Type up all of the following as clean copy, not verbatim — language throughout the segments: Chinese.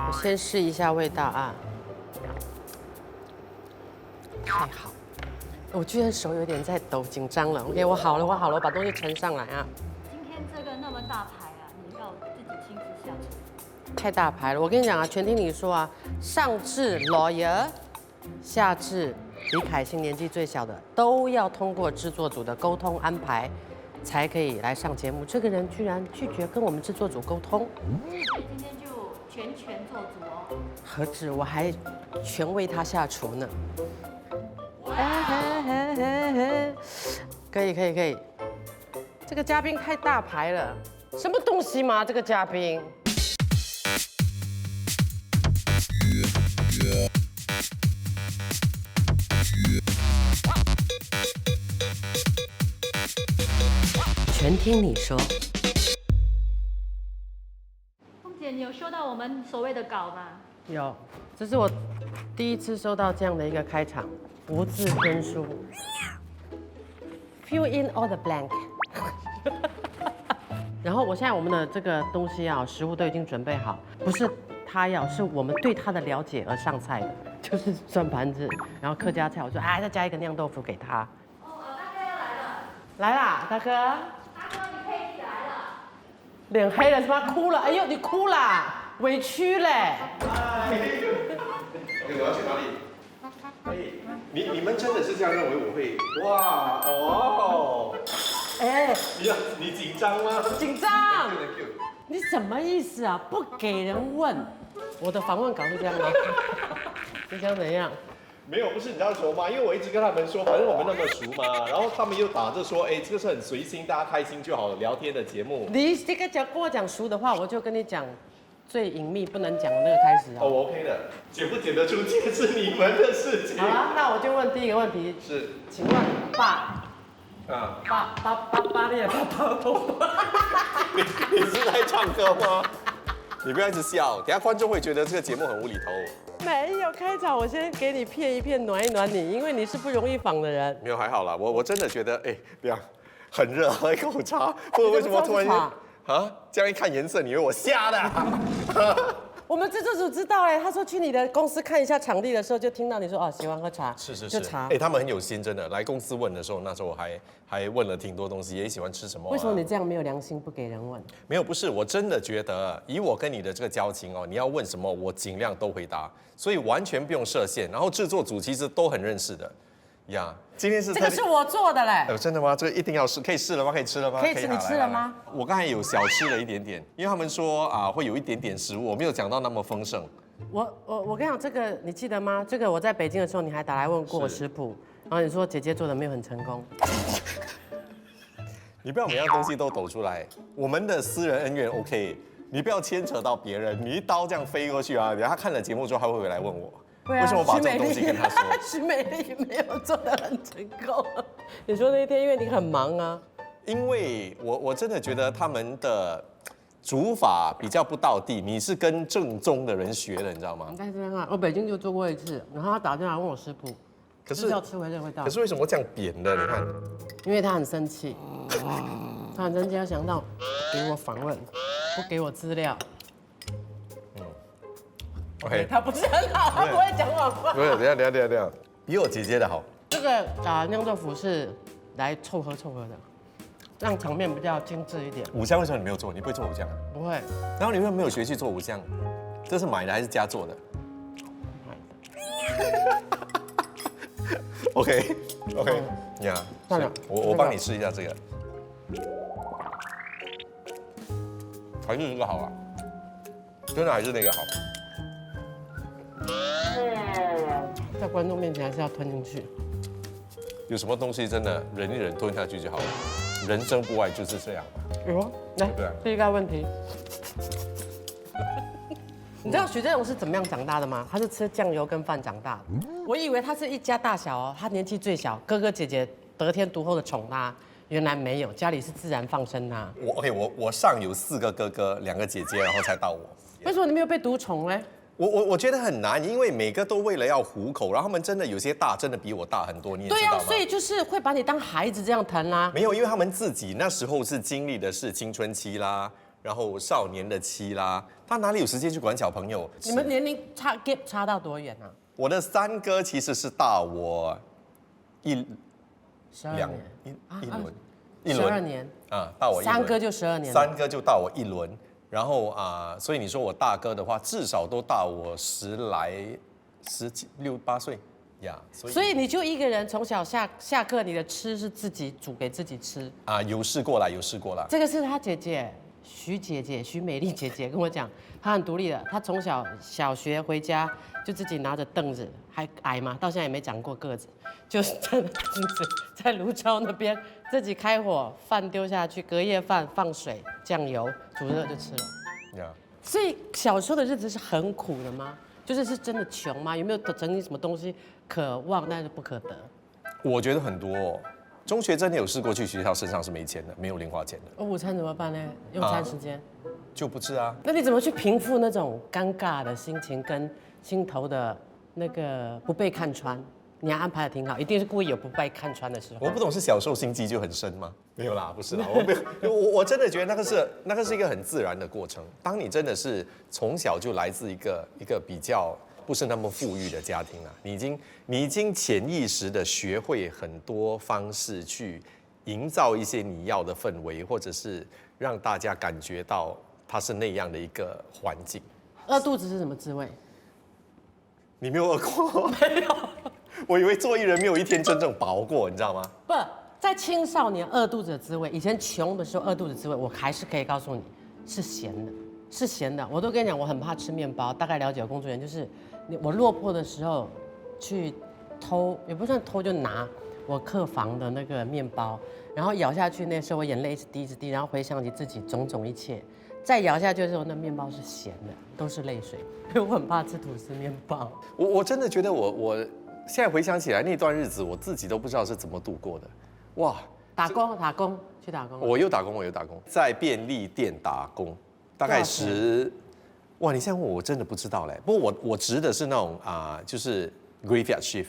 我先试一下味道啊。太好，我居然手有点在抖，紧张了。OK， 我好了，我把东西盛上来啊。今天这个那么大牌啊，你要自己亲自下厨。太大牌了，我跟你讲啊，全听你说啊，上至 lawyer， 下至比凯欣年纪最小的，都要通过制作组的沟通安排，才可以来上节目。这个人居然拒绝跟我们制作组沟通，所以今天就全做主哦。何止我还全为他下厨呢。可以，这个嘉宾太大牌了，什么东西嘛？这个嘉宾。全听你说。凤姐，你有收到我们所谓的稿吗？有，这是我第一次收到这样的一个开场，无字天书。Fill in all the blank 。然后我现在我们的这个东西啊，食物都已经准备好，不是他要，是我们对他的了解而上菜的，就是转盘子，然后客家菜，我说啊，再加一个酿豆腐给他。哦，大哥要来了。来啦，大哥。大哥，你可以起来了。脸黑了，他妈哭了，哎呦，你哭啦，委屈嘞。我要去哪里？你们真的是这样认为我会？哇哦！哎，你紧张吗？紧张。你什么意思啊？不给人问？我的访问稿是这样吗？你想怎样？没有，不是你这样说吗？因为我一直跟他们说，反正我们那么熟嘛，然后他们又打着说，哎，这个是很随心，大家开心就好了，聊天的节目。你这个跟我讲熟的话，我就跟你讲最隐秘不能讲的那个开始哦，我 OK 的，剪不剪得出这是你们的事情。好了，那我就问第一个问题，是，请问爸，你也爸，你是在唱歌吗？你不要一直笑，等下观众会觉得这个节目很无厘头。没有开场，我先给你骗一骗，暖一暖你，因为你是不容易仿的人。没有，还好啦，我真的觉得，哎，这样很热，喝一口茶，不知道为什么突然间啊，这样一看颜色，你以为我瞎的、啊？我们制作组知道哎，他说去你的公司看一下场地的时候，就听到你说哦喜欢喝茶，是，就茶。哎，他们很有心，真的。来公司问的时候，那时候我还问了挺多东西，也喜欢吃什么、啊。为什么你这样没有良心，不给人问？没有，不是，我真的觉得以我跟你的这个交情哦，你要问什么，我尽量都回答，所以完全不用设限。然后制作组其实都很认识的。呀，今天是这个是我做的嘞。真的吗？这个一定要试，可以试了吗？可以吃了吗？可以吃，你吃了吗？我刚才有小吃了一点点，因为他们说啊会有一点点食物，我没有讲到那么丰盛。我跟你讲，这个你记得吗？这个我在北京的时候，你还打来问过我食谱，然后你说姐姐做的没有很成功。你不要每样东西都抖出来，我们的私人恩怨 OK， 你不要牵扯到别人，你一刀这样飞过去啊，等下他看了节目之后，他会回来问我。为什么我把这种东西跟他说？徐美丽没有做得很成功。你说那天因为你很忙啊。因为我真的觉得他们的煮法比较不道地，你是跟正宗的人学的，你知道吗？你看这样啊，我北京就做过一次，然后他打电话问我食谱，可是要吃回这个味道。可是为什么这样扁的？你看，因为他很生气，他很生气，他想到给我访问，不给我资料。OK， 他不是很好，他不会讲谎话。不是，等一下，比我姐姐的好。这个酿豆腐是来凑合的，让场面比较精致一点。五香为什么你没有做？你不会做五香啊？不会。然后你为什么没有学去做五香？这是买的还是家做的？OK，呀，算了，我帮你试一下这个，还是这个好啊，真的还是那个好。在观众面前还是要吞进去。有什么东西真的忍一忍吞下去就好了，人生不外就是这样嘛。来对啊，第一个问题，你知道许振荣是怎么样长大的吗？他是吃酱油跟饭长大的。我以为他是一家大小哦，他年纪最小，哥哥姐姐得天独厚的宠他，原来没有，家里是自然放生他。我上有4个哥哥，2个姐姐，然后才到我。为什么你没有被独宠嘞？我觉得很难，因为每个都为了要糊口，然后他们真的有些大，真的比我大很多，你也知道吗？对啊，所以就是会把你当孩子这样疼啦。没有，因为他们自己那时候是经历的是青春期啦，然后少年的妻啦，他哪里有时间去管小朋友？你们年龄差到多远啊？我的三哥其实是大我12两年一，12轮年啊，大我一轮。三哥就12年了，三哥就大我一轮，然后所以你说我大哥的话，至少都大我16、8岁呀。所以你就一个人从小下课，你的吃是自己煮给自己吃。有试过啦，有试过啦。这个是他姐姐徐美丽姐姐跟我讲，她很独立的，她从小学回家就自己拿着凳子，还矮嘛，到现在也没长过个子，就是真的就是在芦洲那边自己开火，饭丢下去，隔夜饭放水酱油煮热就吃了。呀，所以小时候的日子是很苦的吗？是真的穷吗？有没有曾经什么东西可望但是不可得？我觉得很多哦。中学真的有试过去学校，身上是没钱的，没有零花钱的。午餐怎么办呢？用餐时间、就不吃啊。那你怎么去平复那种尴尬的心情跟心头的那个不被看穿？你还安排的挺好，一定是故意有不被看穿的时候。我不懂，是小时候心机就很深吗？没有啦，不是啦，我没有，我真的觉得那个是一个很自然的过程。当你真的是从小就来自一个比较不是那么富裕的家庭啊，你已经潜意识的学会很多方式去营造一些你要的氛围，或者是让大家感觉到它是那样的一个环境。饿肚子是什么滋味？你没有饿过？没有。我以为做艺人没有一天真正饱过，你知道吗？不，在青少年饿肚子的滋味，以前穷的时候饿肚子的滋味，我还是可以告诉你，是咸的，是咸的。我都跟你讲，我很怕吃面包。大概了解我工作人员，就是我落魄的时候去偷，也不算偷，就拿我客房的那个面包，然后咬下去。那时候我眼泪一直滴一直滴，然后回想起自己种种一切，再咬下去的时候，那面包是咸的，都是泪水。因为我很怕吃吐司面包。我真的觉得我现在回想起来那段日子，我自己都不知道是怎么度过的。哇，打工去打工。我有打工，在便利店打工，大概哇，你现在问我真的不知道嘞。不过我值的是那种就是 graveyard shift，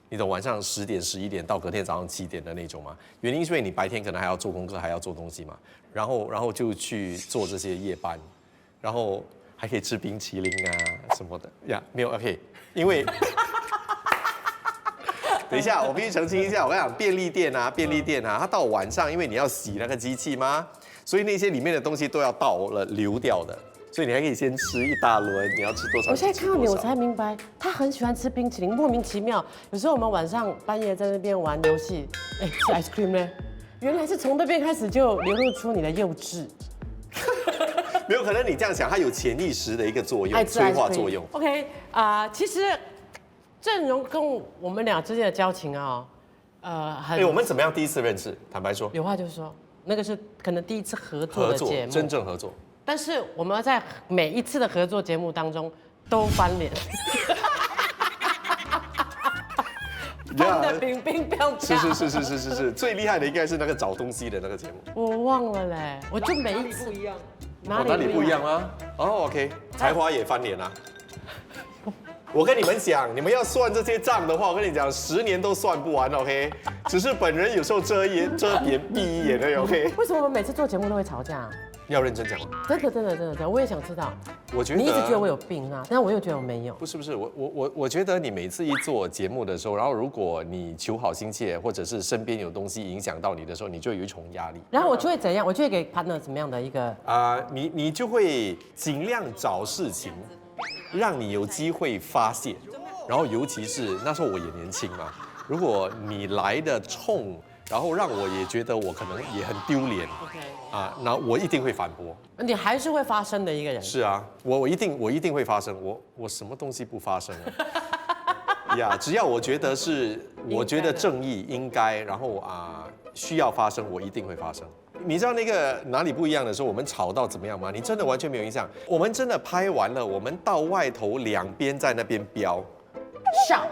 你懂，晚上10点11点到隔天早上7点的那种嘛。原因是因为你白天可能还要做功课，还要做东西嘛，然后就去做这些夜班，然后还可以吃冰淇淋啊什么的呀。没有 OK， 因为。等一下，我必须澄清一下，我跟你讲，便利店啊，它到晚上，因为你要洗那个机器嘛，所以那些里面的东西都要倒了流掉的，所以你还可以先吃一大轮，你要吃多少？我现在看到你，我才明白，他很喜欢吃冰淇淋，莫名其妙。有时候我们晚上半夜在那边玩游戏，吃 ice cream 呢，原来是从那边开始就流露出你的幼稚。没有可能你这样想，它有潜意识的一个作用，催化作用。OK 其实。郑荣跟我们俩之间的交情啊，我们怎么样第一次认识？坦白说，有话就说，那个是可能第一次合作的节目，真正合作。但是我们在每一次的合作节目当中都翻脸，翻的冰冰冰。是，最厉害的应该是那个找东西的那个节目。我忘了嘞，我就每一次不一样，哪里不一样吗？哦 ，OK， 才华也翻脸啊。我跟你们讲，你们要算这些账的话，我跟你讲，10年都算不完 ，OK？ 只是本人有时候遮一眼闭一眼而已 ，OK？ 为什么我们每次做节目都会吵架？要认真讲吗？真的，我也想知道。我觉得你一直觉得我有病啊，但我又觉得我没有。不是，我觉得你每次一做节目的时候，然后如果你求好心切，或者是身边有东西影响到你的时候，你就有一重压力。然后我就会怎样？我就会给 partner 怎么样的一个你就会尽量找事情，让你有机会发泄。然后尤其是那时候我也年轻嘛，如果你来的冲，然后让我也觉得我可能也很丢脸那我一定会反驳。你还是会发生的一个人。是啊，我一定会发生，我什么东西不发生呀？只要我觉得正义应该，然后需要发生，我一定会发生。你知道那个哪里不一样的时候，我们吵到怎么样吗？你真的完全没有印象。我们真的拍完了，我们到外头两边在那边飙。笑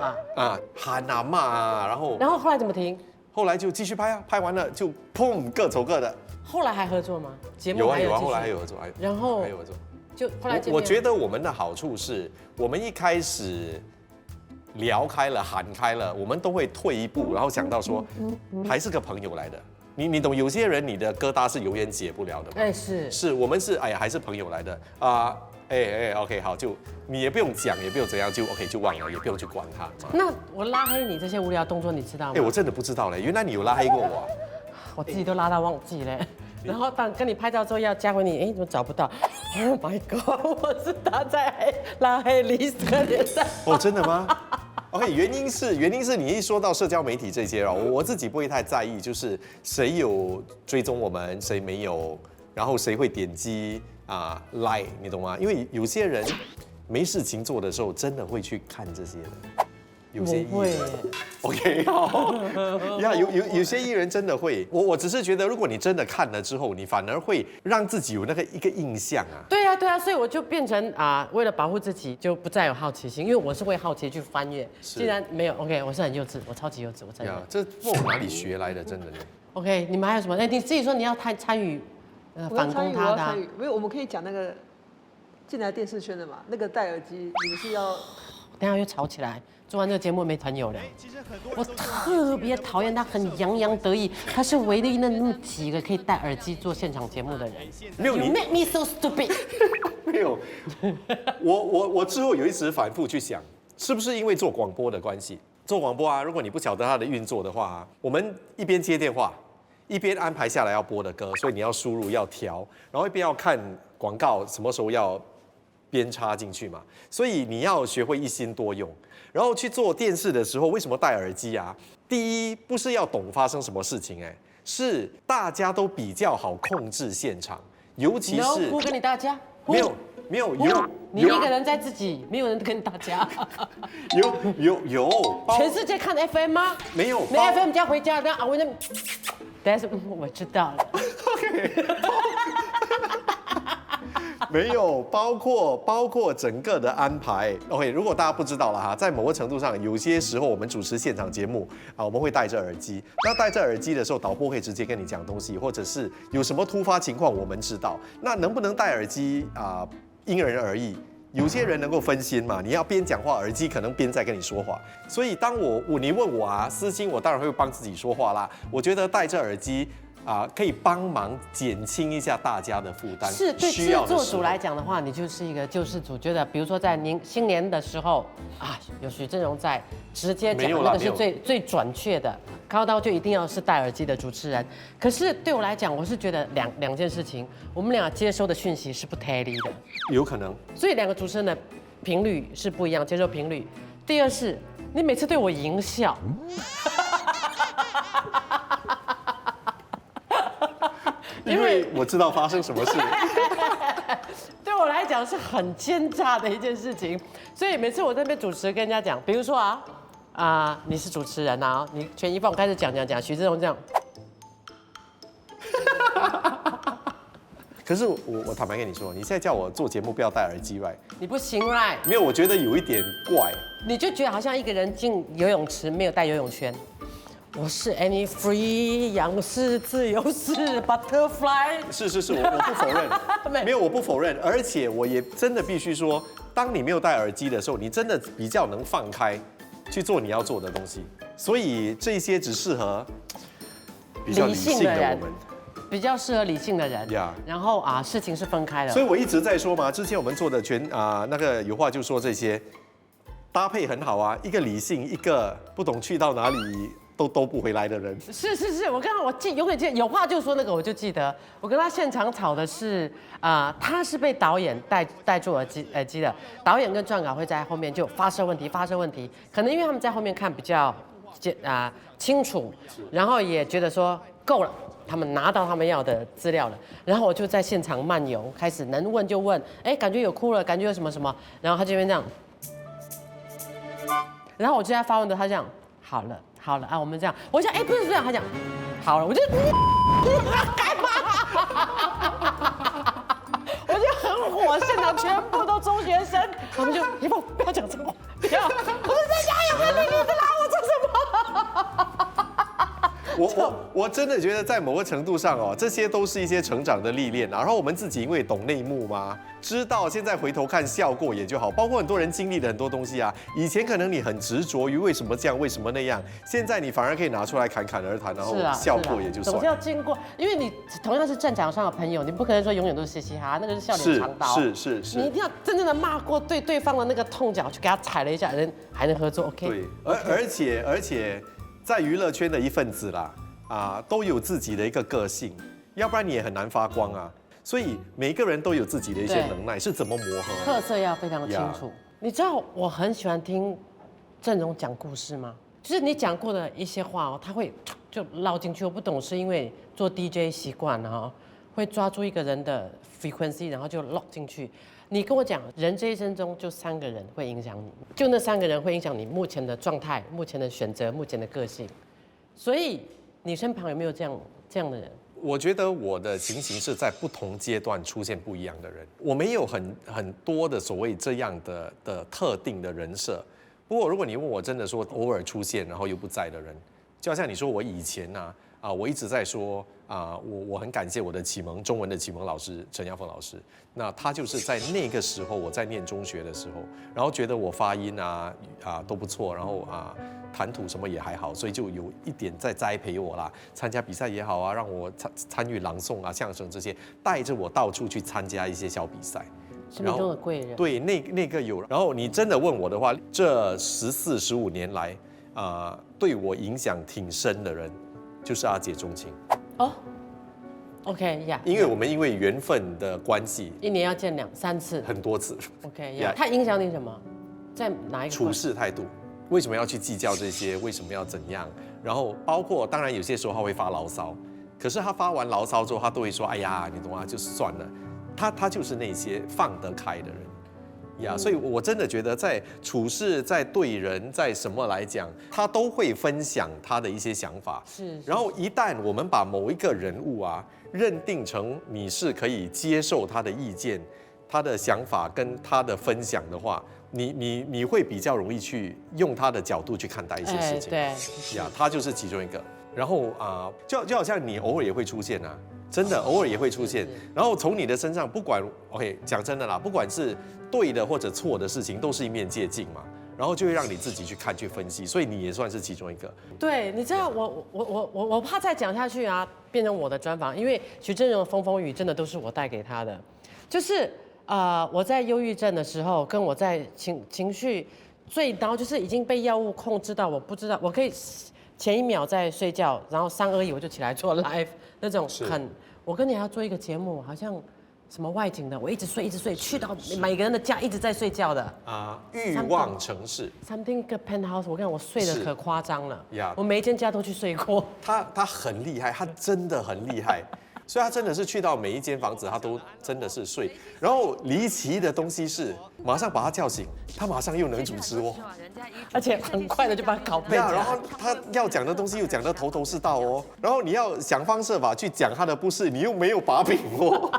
喊骂然后后来怎么停？后来就继续拍拍完了就砰，各走各的。后来还合作吗？节目有啊，后来还有合作，然后还有合作，就后来我觉得我们的好处是，我们一开始聊开了，喊开了，我们都会退一步，然后想到说，还是个朋友来的，你懂，有些人你的疙瘩是永远解不了的嘛。哎，是我们是哎呀还是朋友来的啊。OK 好，就你也不用讲，也不用怎样，就 OK 就忘了，也不用去管它。那我拉黑你这些无聊动作，你知道吗？我真的不知道嘞，原来你有拉黑过我啊。我自己都拉到忘记了。然后当跟你拍照之后要加回你，怎么找不到 ？Oh my god！ 我是打在拉黑 list 里的。哦，真的吗？OK， 原因是你一说到社交媒体这些我自己不会太在意，就是谁有追踪我们，谁没有，然后谁会点击like， 你懂吗？因为有些人没事情做的时候，真的会去看这些的。有些艺人 ，OK， 好，有些艺人真的会，我只是觉得，如果你真的看了之后，你反而会让自己有一个印象啊。对啊，所以我就变成为了保护自己，就不再有好奇心，因为我是会好奇去翻阅。既然没有 OK， 我是很幼稚，我超级幼稚，我真的。这我哪里学来的？真的呢。OK， 你们还有什么？你自己说你要参与反攻他的。没有，我们可以讲那个进来电视圈的嘛，那个戴耳机，你们是要。等下又吵起来。做完这个节目没朋友了。我特别讨厌他很洋洋得意，他是唯一那么几个可以戴耳机做现场节目的人。没有你 ，You make me so stupid 没有，我之后有一直反复去想，是不是因为做广播的关系？做广播如果你不晓得它的运作的话我们一边接电话，一边安排下来要播的歌，所以你要输入要调，然后一边要看广告什么时候要编插进去嘛，所以你要学会一心多用。然后去做电视的时候，为什么戴耳机啊？第一，不是要懂发生什么事情，是大家都比较好控制现场，尤其是不跟你大家，没有，你一个人在自己，没有人跟大家。有，全世界看 FM 吗？没有，你 FM 家回家，那我那，但是我知道了。OK。没有，包括整个的安排。OK， 如果大家不知道了哈，在某个程度上，有些时候我们主持现场节目我们会戴着耳机。那戴着耳机的时候，导播会直接跟你讲东西，或者是有什么突发情况，我们知道。那能不能戴耳机因人而异。有些人能够分心嘛，你要边讲话，耳机可能边在跟你说话。所以当你问我私心，我当然会帮自己说话啦。我觉得戴着耳机。可以帮忙减轻一下大家的负担。是对制作组来讲的话，你就是一个救世主。觉得比如说在新年的时候有许正荣在，直接讲那个是最准确的。高刀就一定要是戴耳机的主持人。可是对我来讲，我是觉得两件事情，我们俩接收的讯息是不 tally 的，有可能。所以两个主持人的频率是不一样，接受频率。第二是，你每次对我淫笑。因为我知道发生什么事，对我来讲是很奸诈的一件事情，所以每次我在那边主持跟人家讲，比如说你是主持人你全一放开始讲，许志荣这样，可是我坦白跟你说，你现在叫我做节目不要戴耳机 ，right？ 你不行 right？ 没有，我觉得有一点怪，你就觉得好像一个人进游泳池没有戴游泳圈。我是 Any Free 杨氏自由式 Butterfly。是，我不否认，没有，我不否认，而且我也真的必须说，当你没有戴耳机的时候，你真的比较能放开去做你要做的东西，所以这些只适合比较理性的我们。比较适合理性的人， Yeah. 然后事情是分开的。所以我一直在说嘛，之前我们做的那个有话就说这些搭配很好一个理性，一个不懂去到哪里都不回来的人。是，我永远记得，有话就说那个我就记得，我跟他现场吵的是他是被导演戴住耳机的，导演跟撰稿会在后面就发射问题，可能因为他们在后面看比较清楚，然后也觉得说够了。他们拿到他们要的资料了，然后我就在现场漫游，开始能问就问，感觉有哭了，感觉有什么什么，然后他这边这样，然后我就在发问的，他这样，好了我们这样，我想不是这样，他讲好了，我就干嘛？我就很火，现场全部都中学生，他们就不要讲这话，不要，我说在家有个你一直拉我做什么？我我真的觉得在某个程度上哦，这些都是一些成长的历练啊。然后我们自己因为懂内幕嘛，知道现在回头看笑过也就好。包括很多人经历了很多东西啊，以前可能你很执着于为什么这样，为什么那样，现在你反而可以拿出来侃侃而谈，然后笑过也就算总是要经过，因为你同样是战场上的朋友，你不可能说永远都是嘻嘻哈哈，那个是笑脸藏刀。是，你一定要真正的骂过对方的那个痛脚，去给他踩了一下，人还能合作。OK。对，而且在娱乐圈的一份子啦，都有自己的一个个性，要不然你也很难发光啊。所以每一个人都有自己的一些能耐，是怎么磨合，特色要非常清楚。你知道我很喜欢听郑荣讲故事吗？就是你讲过的一些话哦，他会就绕进去。我不懂是因为做 DJ 习惯了哈，会抓住一个人的 frequency， 然后就 lock 进去。你跟我讲，人这一生中就3个人会影响你，就那3个人会影响你目前的状态、目前的选择、目前的个性。所以你身旁有没有这样的人？我觉得我的情形是在不同阶段出现不一样的人，我没有很多的所谓这样的特定的人设。不过如果你问我真的说偶尔出现然后又不在的人，就好像你说我以前我一直在说我很感谢我的中文的启蒙老师陈耀峰老师，那他就是在那个时候我在念中学的时候，然后觉得我发音都不错，然后谈吐什么也还好，所以就有一点在栽培我啦，参加比赛也好让我参与朗诵相声这些，带着我到处去参加一些小比赛。生命中的贵人。对，那个有。然后你真的问我的话，这14、15年来对我影响挺深的人，就是阿姐钟情。哦 ，OK 呀，因为我们因为缘分的关系，一年要见2、3次，很多次。OK 呀，他影响你什么？在哪一个？处事态度。为什么要去计较这些？为什么要怎样？然后包括当然有些时候他会发牢骚，可是他发完牢骚之后，他都会说：“哎呀，你懂吗？就算了。”他就是那些放得开的人呀。所以我真的觉得在处事、在对人、在什么来讲，他都会分享他的一些想法。是。然后一旦我们把某一个人物认定成你是可以接受他的意见、他的想法跟他的分享的话，你会比较容易去用他的角度去看待一些事情。对呀，他就是其中一个。然后就好像你偶尔也会出现真的偶尔也会出现。然后从你的身上，不管 OK 讲真的啦，不管是对的或者错的事情，都是一面借镜嘛。然后就会让你自己去看、去分析，所以你也算是其中一个。对，你知道我怕再讲下去变成我的专访，因为徐峥嵘的风风雨真的都是我带给他的，就是我在忧郁症的时候，跟我在情绪最高，就是已经被药物控制到我不知道，我可以前1秒在睡觉，然后3、2、1我就起来做 live 那种我跟你还要做一个节目，好像什么外景的，我一直睡，去到每个人的家一直在睡觉的欲望城市 something penthouse， 我看我睡得可夸张了，我每一间家都去睡过。他很厉害，他真的很厉害。所以他真的是去到每一间房子，他都真的是睡。然后离奇的东西是，马上把他叫醒，他马上又能主持哦，而且很快的就把他拷贝。然后他要讲的东西又讲得头头是道哦。然后你要想方设法去讲他的不是，你又没有把柄哦。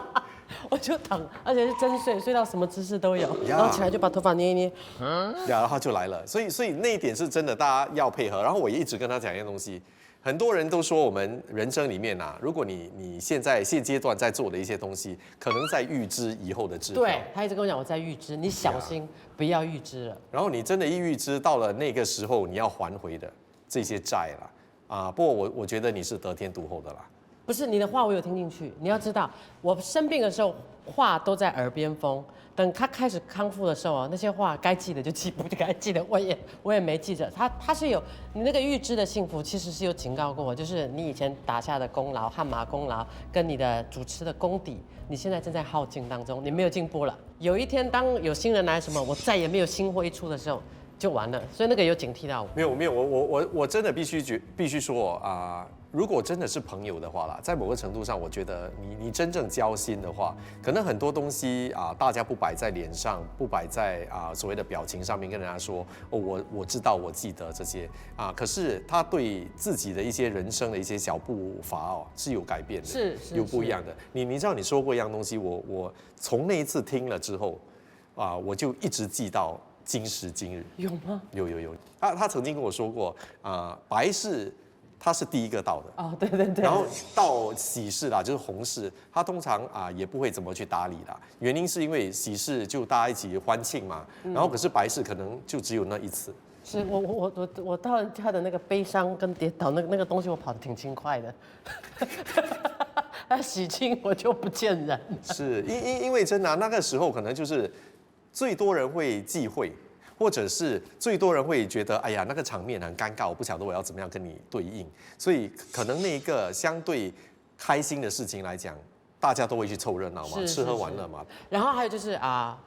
我就躺，而且是真睡到什么姿势都有，然后起来就把头发捏一捏，然后就来了。所以那一点是真的，大家要配合。然后我也一直跟他讲一件东西。很多人都说我们人生里面如果你现阶段在做的一些东西，可能在预支以后的支票。对，他一直跟我讲我在预支，你小心不要预支了。然后你真的预支到了那个时候，你要还回的这些债了不过我觉得你是得天独厚的啦。不是你的话我有听进去，你要知道我生病的时候话都在耳边风，等他开始康复的时候那些话该记的就记，不该记的我也没记着。他是有你那个预知的幸福，其实是有警告过我，就是你以前打下的功劳、汗马功劳跟你的主持的功底，你现在正在耗尽当中，你没有进步了。有一天当有新人来什么，我再也没有新货一出的时候就完了，所以那个有警惕到我。没有，我真的必须说如果真的是朋友的话啦，在某个程度上，我觉得你真正交心的话，可能很多东西大家不摆在脸上，不摆在所谓的表情上面跟人家说我知道我记得这些可是他对自己的一些人生的一些小步伐是有改变的，是有不一样的。你知道你说过一样东西，我从那一次听了之后我就一直记到今时今日。有吗？有他曾经跟我说过白是他是第一个到的。哦，对对对。然后到喜事啦，就是红事，他通常也不会怎么去打理啦。原因是因为喜事就大家一起欢庆嘛，然后可是白事可能就只有那一次。是我到人家的那个悲伤跟跌倒那个东西，我跑得挺轻快的。他喜庆我就不见人。是因为真的那个时候可能就是最多人会忌讳。或者是最多人会觉得，哎呀，那个场面很尴尬，我不晓得我要怎么样跟你对应，所以可能那一个相对开心的事情来讲，大家都会去凑热闹嘛，吃喝玩乐嘛。然后还有就是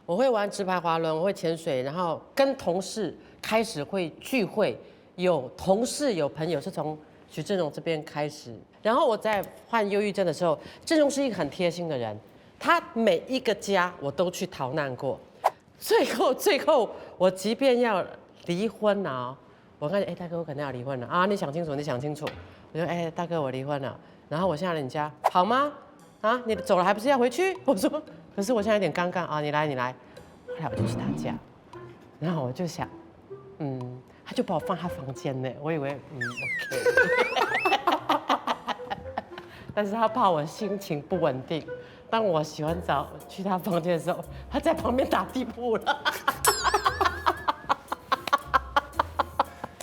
我会玩直排滑轮，我会潜水，然后跟同事开始会聚会，有同事有朋友是从许正荣这边开始。然后我在患忧郁症的时候，正荣是一个很贴心的人，他每一个家我都去逃难过。最后，我即便要离婚了，我看大哥，我可能要离婚了啊！你想清楚，你想清楚。我说大哥，我离婚了，然后我现在来你家好吗？啊，你走了还不是要回去？我说，可是我现在有点尴尬啊，你来。后来我就去他家，然后我就想，他就把我放他房间呢，我以为OK， 但是他怕我心情不稳定。当我洗完澡去他房间的时候，他在旁边打地铺了。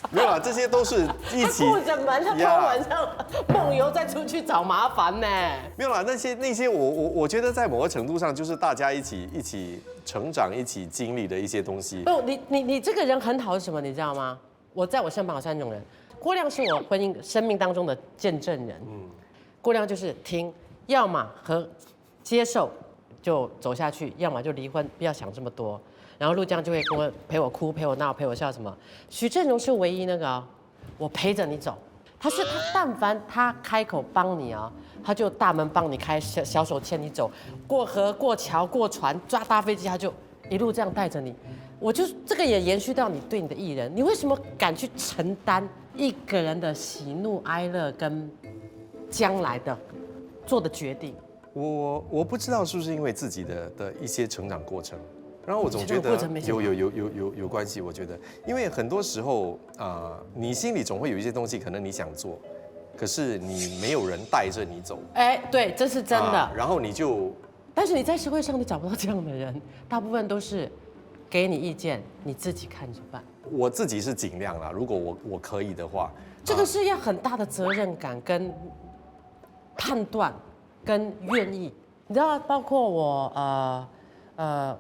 没有啦，这些都是一起。他顾着门，他怕晚上梦游再出去找麻烦呢。没有啦，那些我觉得在某个程度上就是大家一起成长、一起经历的一些东西。不，你这个人很好是什么？你知道吗？我在我身旁有3种人，郭亮是我婚姻生命当中的见证人。郭亮就是听，要么和接受就走下去，要么就离婚，不要想这么多。然后陆江就会陪我哭、陪我闹、陪我笑什么。许正荣是唯一那个我陪着你走。他但凡他开口帮你他就大门帮你开，小手牵你走，过河、过桥、过船、抓搭飞机，他就一路这样带着你。我就这个也延续到你对你的艺人，你为什么敢去承担一个人的喜怒哀乐跟将来的做的决定？我不知道是不是因为自己的一些成长过程，然后我总觉得有关系。我觉得，因为很多时候你心里总会有一些东西，可能你想做，可是你没有人带着你走。对，这是真的。然后你就，但是你在社会上你找不到这样的人，大部分都是给你意见，你自己看着办。我自己是尽量啦，如果我可以的话，这个是要很大的责任感跟判断。跟愿意，你知道，包括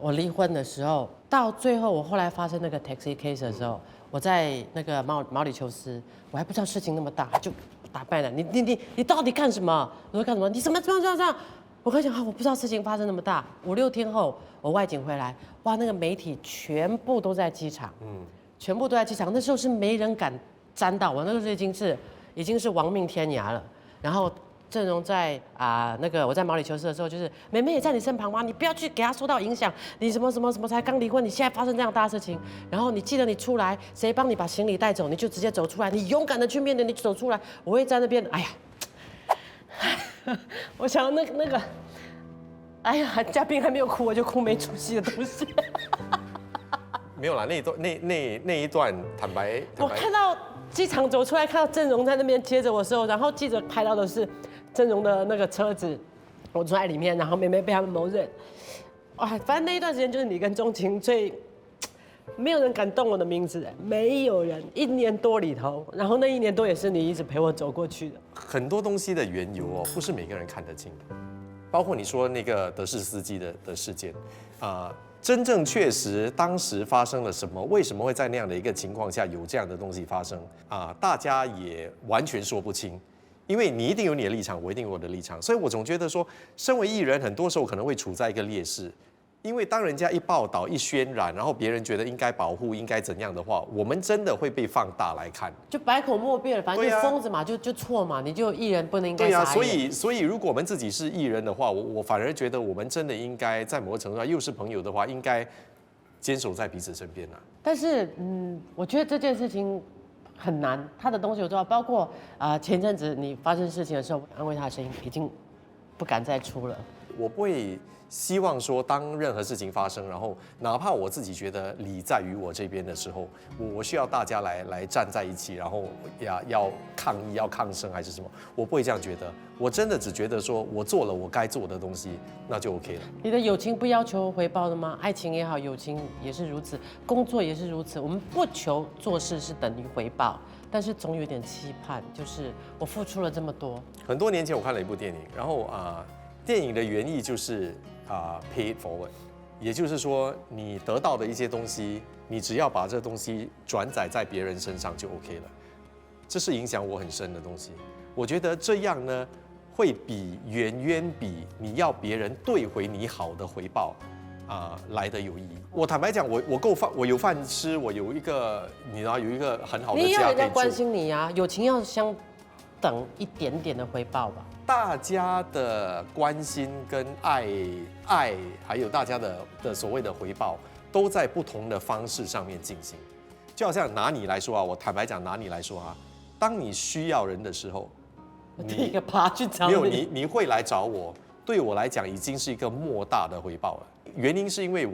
我离婚的时候，到最后我后来发生那个 taxi case 的时候，我在那个毛里求斯，我还不知道事情那么大，就打败了你到底干什么？我说干什么？你怎么这样？我跟你讲我不知道事情发生那么大。5、6天后，我外景回来，哇，那个媒体全部都在机场，全部都在机场。那时候是没人敢沾到我，那个时候已经是亡命天涯了，然后。正荣在那个我在毛里求斯的时候，就是妹妹也在你身旁吗？你不要去给她受到影响。你什么才刚离婚，你现在发生这样大事情，然后你记得你出来，谁帮你把行李带走，你就直接走出来，你勇敢的去面对，你走出来，我会在那边。哎呀，我想那个，哎呀，嘉宾还没有哭，我就哭没出息的东西。没有啦，那一段坦白，我看到机场走出来，看到郑荣在那边接着我的时候，然后记者拍到的是郑荣的那个车子，我坐在里面，然后妹妹被他们谋认。哇，反正那一段时间就是你跟钟情最没有人敢动我的名字，没有人，1年多里头，然后那1年多也是你一直陪我走过去的。很多东西的缘由不是每个人看得清的，包括你说那个德士司机的事件，真正确实当时发生了什么，为什么会在那样的一个情况下有这样的东西发生大家也完全说不清。因为你一定有你的立场，我一定有我的立场，所以我总觉得说，身为艺人，很多时候可能会处在一个劣势。因为当人家一报道、一渲染，然后别人觉得应该保护、应该怎样的话，我们真的会被放大来看，就百口莫辩了。反正就疯子嘛，就错嘛，你就艺人不能应该对啊，所以如果我们自己是艺人的话，我反而觉得我们真的应该在某个程度上，又是朋友的话，应该坚守在彼此身边啊。但是我觉得这件事情很难，他的东西我知道，包括前阵子你发生事情的时候，安慰他的声音已经不敢再出了。我不会希望说，当任何事情发生，然后哪怕我自己觉得理在于我这边的时候，我需要大家来站在一起，然后要抗议、要抗争还是什么，我不会这样觉得。我真的只觉得说我做了我该做的东西，那就 OK 了。你的友情不要求回报的吗？爱情也好，友情也是如此，工作也是如此。我们不求做事是等于回报，但是总有点期盼，就是我付出了这么多。很多年前我看了一部电影，然后电影的原意就是pay it forward， 也就是说你得到的一些东西，你只要把这东西转载在别人身上就 OK 了。这是影响我很深的东西。我觉得这样呢，会远比你要别人对回你好的回报来得有意义。我坦白讲，我够饭，我有饭吃，我有一个你知道有一个很好的你要家可以人家关住。心你啊，友情要相等一点点的回报吧。大家的关心跟爱，还有大家的所谓的回报，都在不同的方式上面进行。就好像拿你来说啊，我坦白讲，拿你来说啊，当你需要人的时候，我第一个爬去找没有你会来找我，对我来讲已经是一个莫大的回报了。原因是因为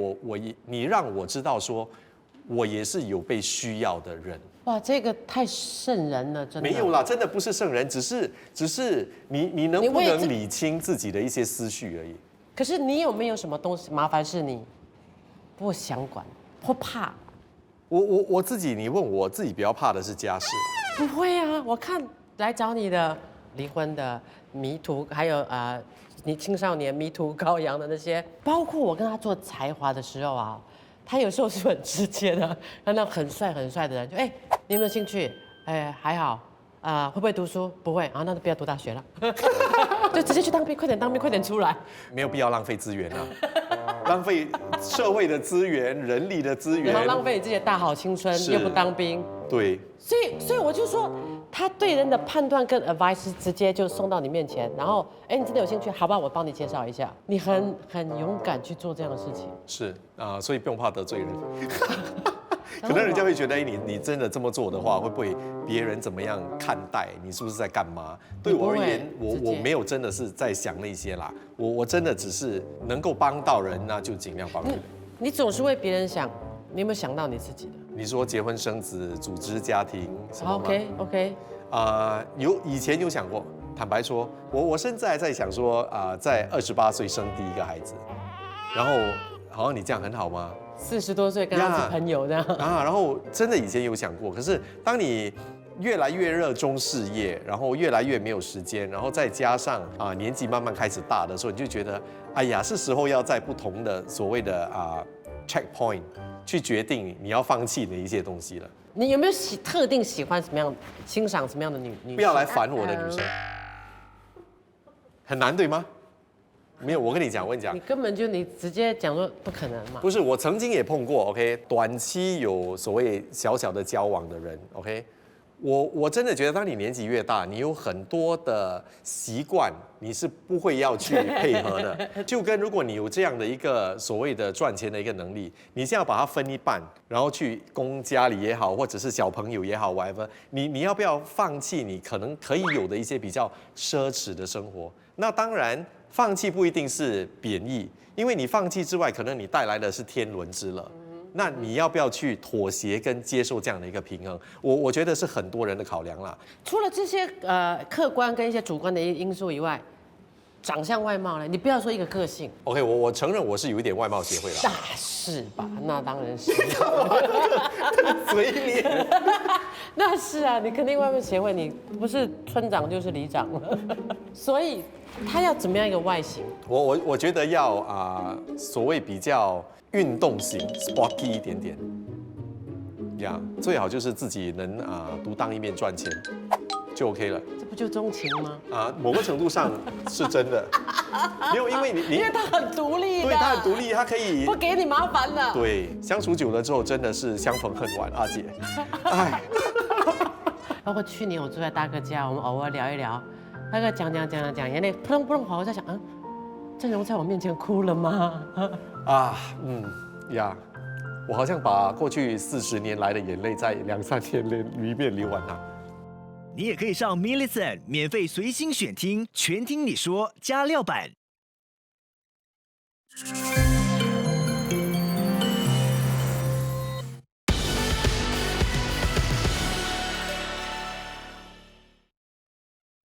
你让我知道说，我也是有被需要的人。哇，这个太瘆人了，真的。没有啦，真的不是圣人，只是你能不能理清自己的一些思绪而已。可是你有没有什么东西麻烦是你不想管或怕？我自己，你问我自己比较怕的是家事。不会啊，我看来找你的离婚的迷途，还有你青少年迷途羔羊的那些，包括我跟他做才华的时候啊，他有时候是很直接的，看到很帅的人就你有没有兴趣？还好。会不会读书？不会啊，那就不要读大学了，就直接去当兵，快点当兵，快点出来。没有必要浪费资源啊，浪费社会的资源、人力的资源，然后浪费你自己的大好青春，又不当兵。对，所以我就说，他对人的判断跟 advice 直接就送到你面前，然后你真的有兴趣，好吧，我帮你介绍一下。你很勇敢去做这样的事情。是所以不用怕得罪人。可能人家会觉得，你真的这么做的话，会不会别人怎么样看待你？是不是在干嘛？对我而言，我没有真的是在想那些啦。我真的只是能够帮到人，那就尽量帮人。你总是为别人想，你有没有想到你自己的？你说结婚生子、组织家庭什么吗 ？OK。以前有想过，坦白说，我现在在想说在28岁生第一个孩子，然后好像你这样很好吗？40多岁跟他是朋友这样然后真的以前有想过，可是当你越来越热衷事业，然后越来越没有时间，然后再加上年纪慢慢开始大的时候，你就觉得哎呀，是时候要在不同的所谓的checkpoint 去决定你要放弃的一些东西了。你有没有特定喜欢什么样、欣赏什么样的女生？不要来烦我的女生，很难对吗？没有，我跟你讲，你根本就你直接讲说不可能嘛。不是，我曾经也碰过 ，OK， 短期有所谓小小的交往的人 ，OK， 我真的觉得，当你年纪越大，你有很多的习惯，你是不会要去配合的。就跟如果你有这样的一个所谓的赚钱的一个能力，你现在要把它分一半，然后去供家里也好，或者是小朋友也好 ，whatever， 你要不要放弃你可能可以有的一些比较奢侈的生活？那当然。放弃不一定是贬义，因为你放弃之外，可能你带来的是天伦之乐。那你要不要去妥协跟接受这样的一个平衡？我觉得是很多人的考量啦。除了这些客观跟一些主观的因素以外，长相外貌呢？你不要说一个个性。OK， 我承认我是有一点外貌协会啦。那是吧？那当然是。嘴脸。那是啊，你肯定外貌协会，你不是村长就是里长了。所以他要怎么样一个外形？我觉得要所谓比较运动型 ，sporty 一点点。最好就是自己能独当一面赚钱，就 OK 了。这不就钟情吗？某个程度上是真的。没有，因为因为他很独立的，对，他很独立，他可以不给你麻烦的。对，相处久了之后真的是相逢恨晚，阿姐。哎。包括去年我住在大哥家，我们偶尔聊一聊，大哥讲，眼泪扑通跑，我在想郑容在我面前哭了吗？我好像把过去40年来的眼泪在2-3天里面流完了。你也可以上 Millicent 免费随心选听，全听你说加料版。拜。